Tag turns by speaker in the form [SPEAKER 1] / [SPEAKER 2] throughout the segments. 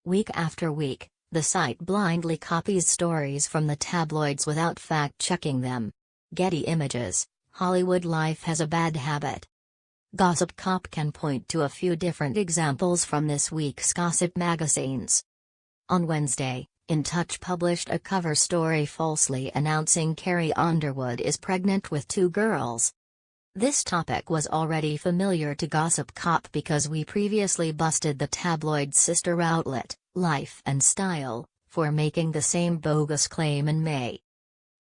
[SPEAKER 1] Week after week, the site blindly copies stories from the tabloids without fact-checking them. Getty Images. HollywoodLife has a bad habit. Gossip Cop can point to a few different examples from this week's gossip magazines. On Wednesday, In Touch published a cover story falsely announcing Carrie Underwood is pregnant with 2 girls. This topic was already familiar to Gossip Cop because we previously busted the tabloid's sister outlet, Life and Style, for making the same bogus claim in May.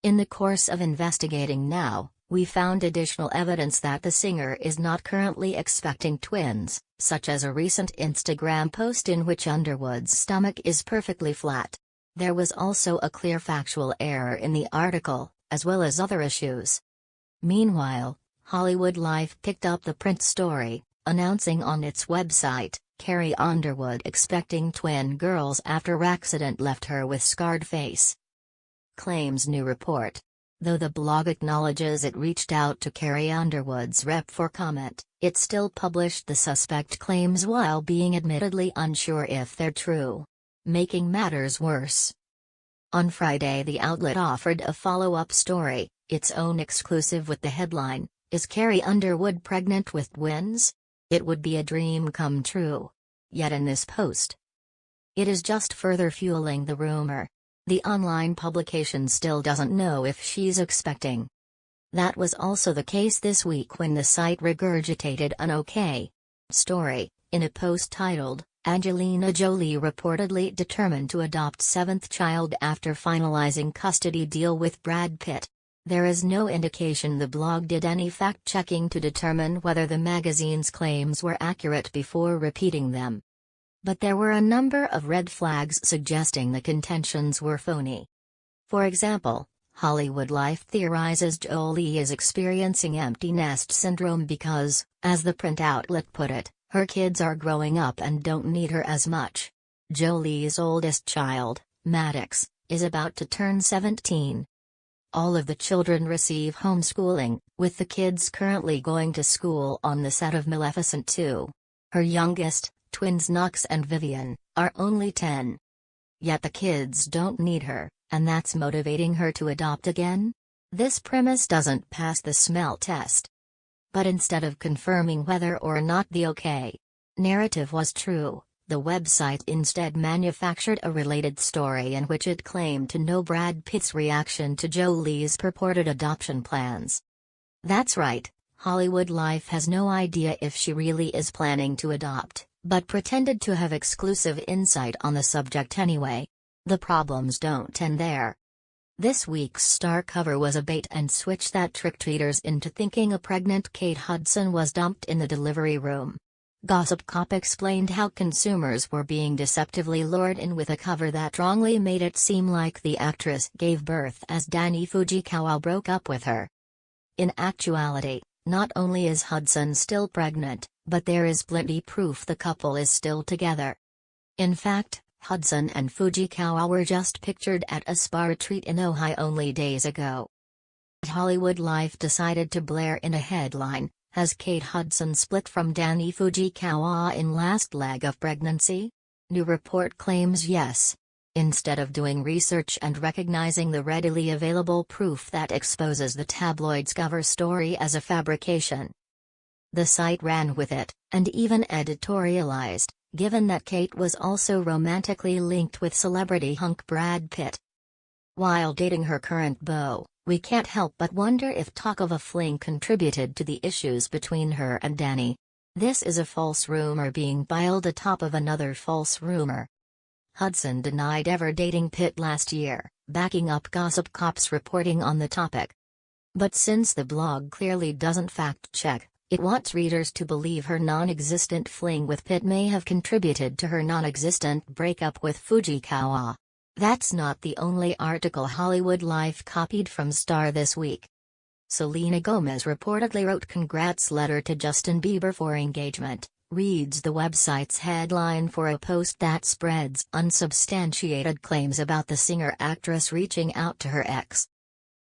[SPEAKER 1] In the course of investigating now, we found additional evidence that the singer is not currently expecting twins, such as a recent Instagram post in which Underwood's stomach is perfectly flat. There was also a clear factual error in the article, as well as other issues. Meanwhile, HollywoodLife picked up the print story, announcing on its website, Carrie Underwood expecting twin girls after accident left her with scarred face. Claims new report. Though the blog acknowledges it reached out to Carrie Underwood's rep for comment, it still published the suspect claims while being admittedly unsure if they're true. Making matters worse. On Friday, the outlet offered a follow-up story, its own exclusive, with the headline, "Is Carrie Underwood pregnant with twins? It would be a dream come true." Yet in this post, it is just further fueling the rumor. The online publication still doesn't know if she's expecting. That was also the case this week when the site regurgitated an OK story, in a post titled, "Angelina Jolie reportedly determined to adopt 7th child after finalizing custody deal with Brad Pitt." There is no indication the blog did any fact-checking to determine whether the magazine's claims were accurate before repeating them. But there were a number of red flags suggesting the contentions were phony. For example, HollywoodLife theorizes Jolie is experiencing empty nest syndrome because, as the print outlet put it, her kids are growing up and don't need her as much. Jolie's oldest child, Maddox, is about to turn 17. All of the children receive homeschooling, with the kids currently going to school on the set of Maleficent 2. Her youngest, twins Knox and Vivian, are only 10. Yet the kids don't need her, and that's motivating her to adopt again? This premise doesn't pass the smell test. But instead of confirming whether or not the OK narrative was true, the website instead manufactured a related story in which it claimed to know Brad Pitt's reaction to Jolie's purported adoption plans. That's right, HollywoodLife has no idea if she really is planning to adopt, but pretended to have exclusive insight on the subject anyway. The problems don't end there. This week's star cover was a bait-and-switch that tricked readers into thinking a pregnant Kate Hudson was dumped in the delivery room. Gossip Cop explained how consumers were being deceptively lured in with a cover that wrongly made it seem like the actress gave birth as Danny Fujikawa broke up with her. In actuality, not only is Hudson still pregnant, but there is plenty proof the couple is still together. In fact, Hudson and Fujikawa were just pictured at a spa retreat in Ohio only days ago. HollywoodLife decided to blare in a headline, "Has Kate Hudson split from Danny Fujikawa in last leg of pregnancy?" New report claims yes. Instead of doing research and recognizing the readily available proof that exposes the tabloid's cover story as a fabrication, the site ran with it, and even editorialized, given that Kate was also romantically linked with celebrity hunk Brad Pitt. While dating her current beau, we can't help but wonder if talk of a fling contributed to the issues between her and Danny. This is a false rumor being piled atop of another false rumor. Hudson denied ever dating Pitt last year, backing up Gossip Cop's reporting on the topic. But since the blog clearly doesn't fact-check, it wants readers to believe her non-existent fling with Pitt may have contributed to her non-existent breakup with Fujikawa. That's not the only article HollywoodLife copied from Star this week. Selena Gomez reportedly wrote congrats letter to Justin Bieber for engagement, reads the website's headline for a post that spreads unsubstantiated claims about the singer-actress reaching out to her ex.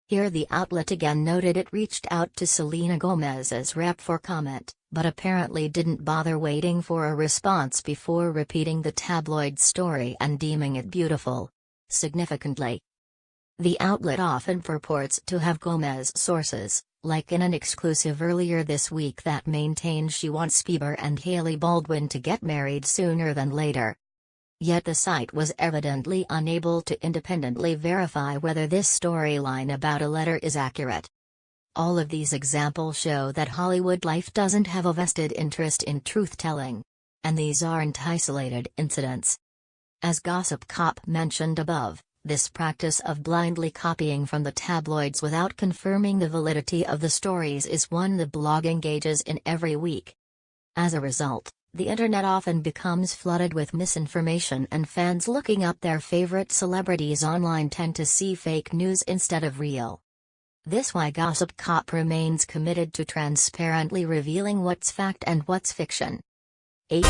[SPEAKER 1] Here the outlet again noted it reached out to Selena Gomez's rep for comment, but apparently didn't bother waiting for a response before repeating the tabloid story and deeming it beautiful. Significantly, the outlet often purports to have Gomez sources, like in an exclusive earlier this week that maintains she wants Bieber and Hailey Baldwin to get married sooner than later. Yet the site was evidently unable to independently verify whether this storyline about a letter is accurate. All of these examples show that HollywoodLife doesn't have a vested interest in truth-telling. And these aren't isolated incidents. As Gossip Cop mentioned above, this practice of blindly copying from the tabloids without confirming the validity of the stories is one the blog engages in every week. As a result, the internet often becomes flooded with misinformation, and fans looking up their favorite celebrities online tend to see fake news instead of real. This why Gossip Cop remains committed to transparently revealing what's fact and what's fiction. 8.